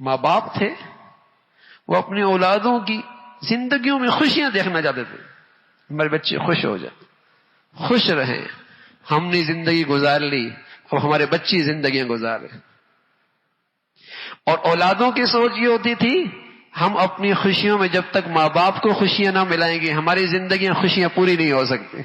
ماں باپ تھے، وہ اپنی اولادوں کی زندگیوں میں خوشیاں دیکھنا چاہتے تھے، ہمارے بچے خوش ہو جائیں، خوش رہیں، ہم نے زندگی گزار لی، اب ہمارے بچی زندگیاں گزارے۔ اور اولادوں کی سوچ یہ ہوتی تھی، ہم اپنی خوشیوں میں جب تک ماں باپ کو خوشیاں نہ ملائیں گے ہماری زندگیاں خوشیاں پوری نہیں ہو سکتی۔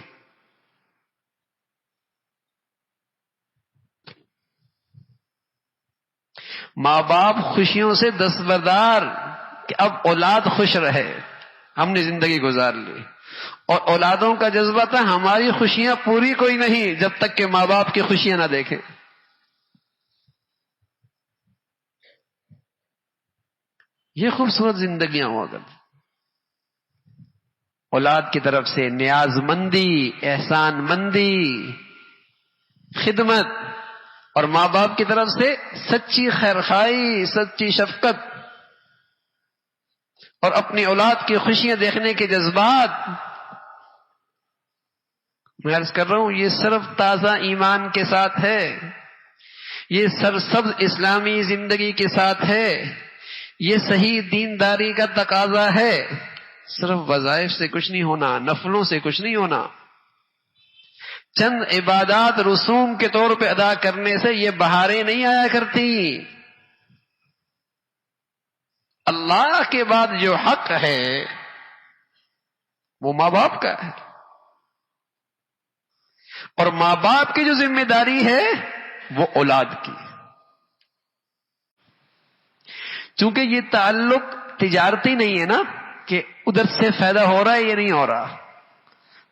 ماں باپ خوشیوں سے دستبردار کہ اب اولاد خوش رہے، ہم نے زندگی گزار لی، اور اولادوں کا جذبہ تھا ہماری خوشیاں پوری کوئی نہیں جب تک کہ ماں باپ کی خوشیاں نہ دیکھیں۔ یہ خوبصورت زندگیاں ہوا کرتی، اولاد کی طرف سے نیاز مندی، احسان مندی، خدمت، اور ماں باپ کی طرف سے سچی خیرخواہی، سچی شفقت، اور اپنی اولاد کی خوشیاں دیکھنے کے جذبات۔ میں عرض کر رہا ہوں یہ صرف تازہ ایمان کے ساتھ ہے، یہ سرسبز اسلامی زندگی کے ساتھ ہے، یہ صحیح دینداری کا تقاضا ہے۔ صرف وظائف سے کچھ نہیں ہونا، نفلوں سے کچھ نہیں ہونا، چند عبادات رسوم کے طور پہ ادا کرنے سے یہ بہاریں نہیں آیا کرتی۔ اللہ کے بعد جو حق ہے وہ ماں باپ کا ہے، اور ماں باپ کی جو ذمہ داری ہے وہ اولاد کی۔ چونکہ یہ تعلق تجارتی نہیں ہے نا کہ ادھر سے فائدہ ہو رہا ہے یا نہیں ہو رہا،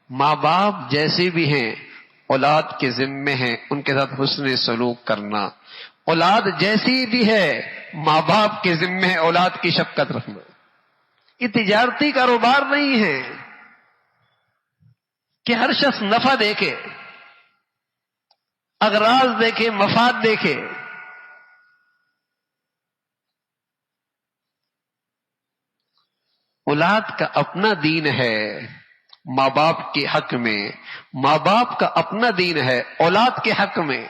ماں باپ جیسے بھی ہیں اولاد کے ذمے ہیں ان کے ساتھ حسن سلوک کرنا، اولاد جیسی بھی ہے ماں باپ کے ذمے ہے اولاد کی شفقت رکھنا۔ یہ تجارتی کاروبار نہیں ہے کہ ہر شخص نفع دیکھے، اغراض دیکھے، مفاد دیکھے۔ اولاد کا اپنا دین ہے ماں باپ کے حق میں، ماں باپ کا اپنا دین ہے اولاد کے حق میں۔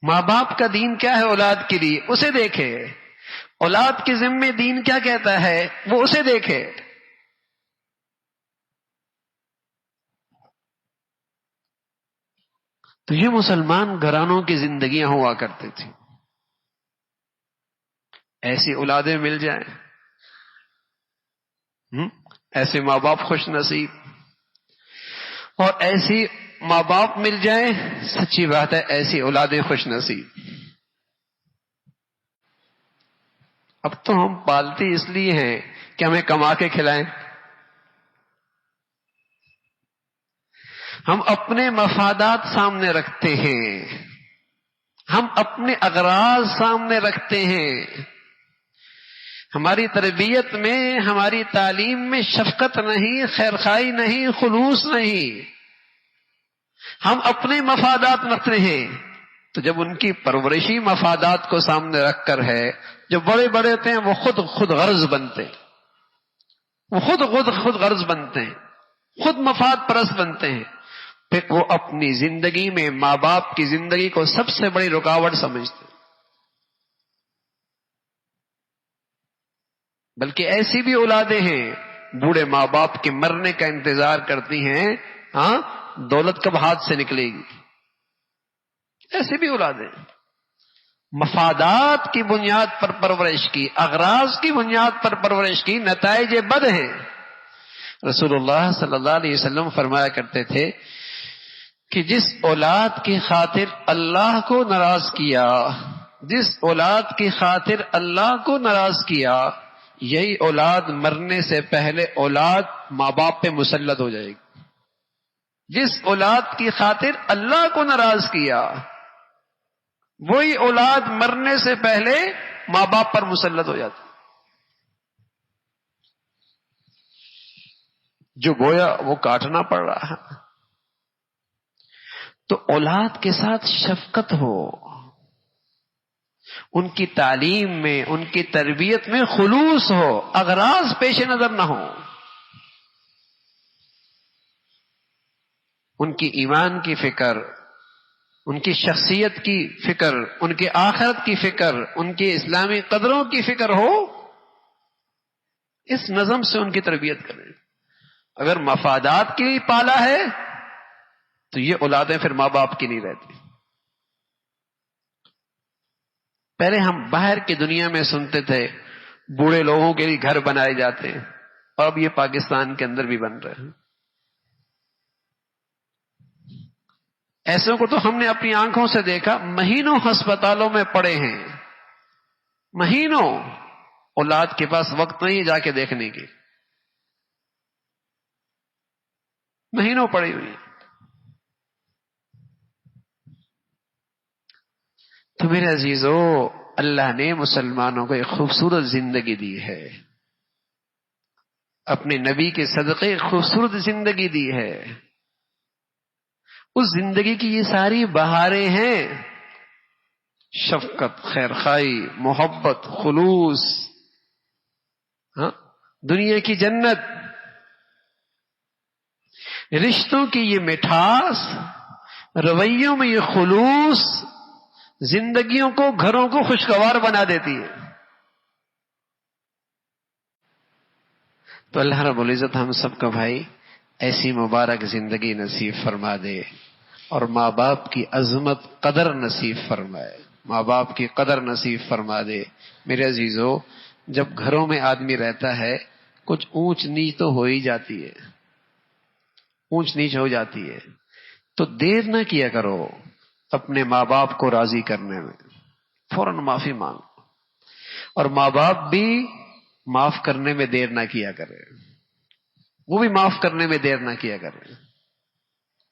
ماں باپ کا دین کیا ہے اولاد کے لیے اسے دیکھے، اولاد کے ذمے دین کیا کہتا ہے وہ اسے دیکھے۔ تو یہ مسلمان گھرانوں کی زندگیاں ہوا کرتی تھی۔ ایسی اولادیں مل جائیں، ایسے ماں باپ خوش نصیب، اور ایسی ماں باپ مل جائیں، سچی بات ہے ایسی اولادیں خوش نصیب۔ اب تو ہم پالتے اس لیے ہیں کہ ہمیں کما کے کھلائیں، ہم اپنے مفادات سامنے رکھتے ہیں، ہم اپنے اغراض سامنے رکھتے ہیں۔ ہماری تربیت میں، ہماری تعلیم میں شفقت نہیں، خیرخواہی نہیں، خلوص نہیں، ہم اپنے مفادات رکھتے ہیں۔ تو جب ان کی پرورشی مفادات کو سامنے رکھ کر ہے، جو بڑے بڑے ہوتے ہیں وہ خود غرض بنتے ہیں، وہ خود غرض بنتے ہیں، خود مفاد پرست بنتے ہیں، پھر وہ اپنی زندگی میں ماں باپ کی زندگی کو سب سے بڑی رکاوٹ سمجھتے ہیں۔ بلکہ ایسی بھی اولادیں ہیں بوڑھے ماں باپ کے مرنے کا انتظار کرتی ہیں، ہاں دولت کب ہاتھ سے نکلے گی۔ ایسی بھی اولادیں مفادات کی بنیاد پر پرورش کی، اغراض کی بنیاد پر پرورش کی، نتائج بد ہیں۔ رسول اللہ صلی اللہ علیہ وسلم فرمایا کرتے تھے کہ جس اولاد کی خاطر اللہ کو ناراض کیا، جس اولاد کی خاطر اللہ کو ناراض کیا، یہی اولاد مرنے سے پہلے اولاد ماں باپ پہ مسلط ہو جائے گی۔ جس اولاد کی خاطر اللہ کو ناراض کیا، وہی اولاد مرنے سے پہلے ماں باپ پر مسلط ہو جاتی، جو گویا وہ کاٹنا پڑ رہا ہے۔ تو اولاد کے ساتھ شفقت ہو، ان کی تعلیم میں، ان کی تربیت میں خلوص ہو، اغراض پیش نظر نہ ہو، ان کی ایمان کی فکر، ان کی شخصیت کی فکر، ان کے آخرت کی فکر، ان کے اسلامی قدروں کی فکر ہو، اس نظم سے ان کی تربیت کریں۔ اگر مفادات کے لیے پالا ہے تو یہ اولادیں پھر ماں باپ کی نہیں رہتی۔ پہلے ہم باہر کی دنیا میں سنتے تھے بوڑھے لوگوں کے لیے گھر بنائے جاتے ہیں، اور اب یہ پاکستان کے اندر بھی بن رہے ہیں۔ ایسوں کو تو ہم نے اپنی آنکھوں سے دیکھا، مہینوں ہسپتالوں میں پڑے ہیں، مہینوں، اولاد کے پاس وقت نہیں جا کے دیکھنے کی، مہینوں پڑی ہوئی۔ تو میرے عزیزو، اللہ نے مسلمانوں کو ایک خوبصورت زندگی دی ہے، اپنے نبی کے صدقے خوبصورت زندگی دی ہے۔ اس زندگی کی یہ ساری بہاریں ہیں، شفقت، خیرخواہی، محبت، خلوص، دنیا کی جنت، رشتوں کی یہ مٹھاس، رویوں میں یہ خلوص، زندگیوں کو، گھروں کو خوشگوار بنا دیتی ہے۔ تو اللہ رب العزت ہم سب کو بھائی ایسی مبارک زندگی نصیب فرما دے، اور ماں باپ کی عظمت، قدر نصیب فرمائے، ماں باپ کی قدر نصیب فرما دے۔ میرے عزیزو، جب گھروں میں آدمی رہتا ہے کچھ اونچ نیچ تو ہو ہی جاتی ہے، اونچ نیچ ہو جاتی ہے، تو دیر نہ کیا کرو اپنے ماں باپ کو راضی کرنے میں، فوراً معافی مانگو، اور ماں باپ بھی معاف کرنے میں دیر نہ کیا کرے، وہ بھی معاف کرنے میں دیر نہ کیا کرے۔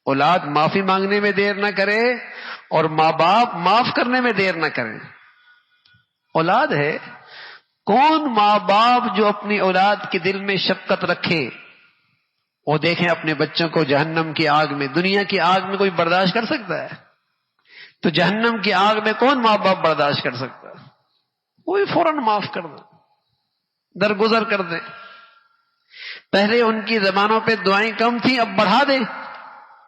اولاد معافی مانگنے میں دیر نہ کرے، اور ماں باپ معاف کرنے میں دیر نہ کریں۔ اولاد ہے، کون ماں باپ جو اپنی اولاد کے دل میں شفقت رکھے؟ وہ دیکھیں اپنے بچوں کو جہنم کی آگ میں، دنیا کی آگ میں کوئی برداشت کر سکتا ہے؟ تو جہنم کی آگ میں کون ماں باپ برداشت کر سکتا ہے؟ وہ بھی فوراً معاف کر دیں، درگزر کر دیں۔ پہلے ان کی زبانوں پہ دعائیں کم تھیں، اب بڑھا دیں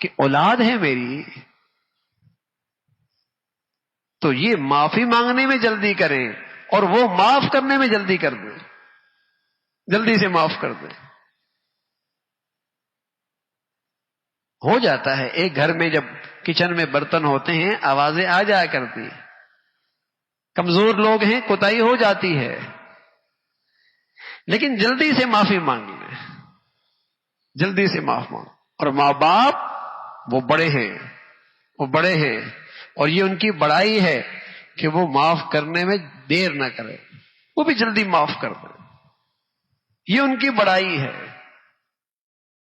کہ اولاد ہے میری، تو یہ معافی مانگنے میں جلدی کریں، اور وہ معاف کرنے میں جلدی کر دیں، جلدی سے معاف کر دیں۔ ہو جاتا ہے ایک گھر میں جب کچن میں برتن ہوتے ہیں آوازیں آ جایا کرتی، کمزور لوگ ہیں، کوتاہی ہو جاتی ہے، لیکن جلدی سے معافی مانگ لیں، جلدی سے معاف مانگ۔ اور ماں باپ وہ بڑے ہیں، وہ بڑے ہیں، اور یہ ان کی بڑائی ہے کہ وہ معاف کرنے میں دیر نہ کرے، وہ بھی جلدی معاف کر دیں، یہ ان کی بڑائی ہے۔